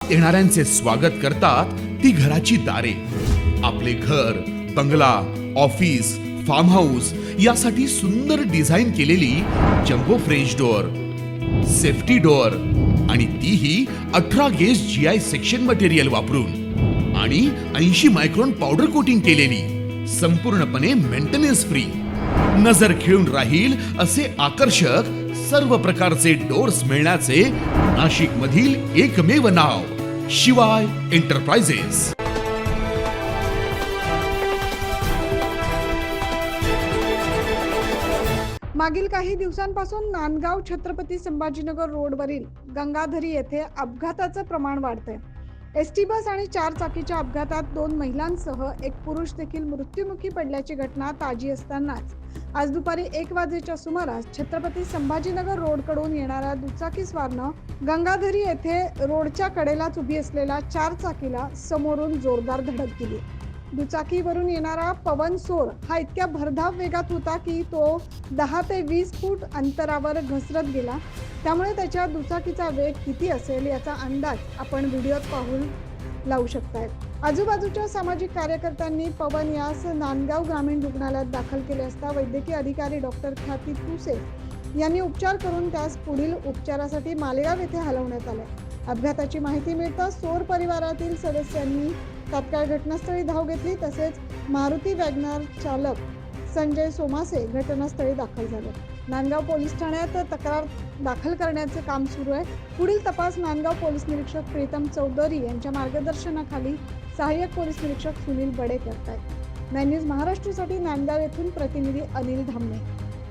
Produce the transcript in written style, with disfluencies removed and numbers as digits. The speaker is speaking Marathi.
आत येणाऱ्यांचे स्वागत करतात ती घराची दारे. आपले घर, बंगला, ऑफिस, फार्म हाऊस यासाठी सुंदर डिझाईन केलेली jumbo French door, safety door आणि तीही 18 गेज GI सेक्शन मटेरियल वापरून आणि 80 मायक्रॉन पावडर कोटिंग केलेली, संपूर्णपणे मेंटेनन्स फ्री. नजर खिळून राहील असे आकर्षक सर्व प्रकारचे डोअर्स मिळण्याचे नाशिक मधील एकमेव नाव शिवाय एंटरप्राइजेस. मागील काही दिवसांपासून नांदगाव छत्रपती संभाजीनगर रोडवरील गंगाधरी येथे अपघाताचं प्रमाण वाढतंय. एसटी बस आणि 4 चाकीच्या अपघातात 2 महिलांसह एक पुरुष देखील मृत्युमुखी पडल्याची घटना ताजी असतानाच आज दुपारी 1 वाजेच्या सुमारास छत्रपती संभाजीनगर रोडकडून येणाऱ्या दुचाकीस्वारनं गंगाधरी येथे रोडच्या कडेलाच उभी असलेल्या 4 चाकीला समोरून जोरदार धडक दिली. दुचाकीवरून येणारा पवन सोर हा इतक्या भरधाव वेगात होता की तो 10 ते 20 फूट अंतरावर घसरत गेला. त्यामुळे त्याच्या दुचाकीचा वेग किती असेल याचा अंदाज आपण व्हिडिओत पाहून लावू शकताय. आजूबाजूच्या सामाजिक कार्यकर्त्यांनी पवन यास नांदगाव ग्रामीण रुग्णालयात दाखल केले असता वैद्यकीय अधिकारी डॉक्टर ख्याती तुसे यांनी उपचार करून त्यास पुढील उपचारासाठी मालेगाव येथे हलवण्यात आले. अपघाताची माहिती मिळताच सोर परिवारातील सदस्यांनी तात्काळ घटनास्थळी धाव घेतली. तसेच मारुती वॅगनर चालक संजय सोमासे घटनास्थळी दाखल झाले. नांदगाव पोलीस ठाण्यात तक्रार दाखल करण्याचे काम सुरू आहे. पुढील तपास नांदगाव पोलीस निरीक्षक प्रीतम चौधरी यांच्या मार्गदर्शनाखाली सहाय्यक पोलीस निरीक्षक सुनील बडे करतायत. 9 न्यूज महाराष्ट्रासाठी नांदगाव येथून प्रतिनिधी अनिल धामणे.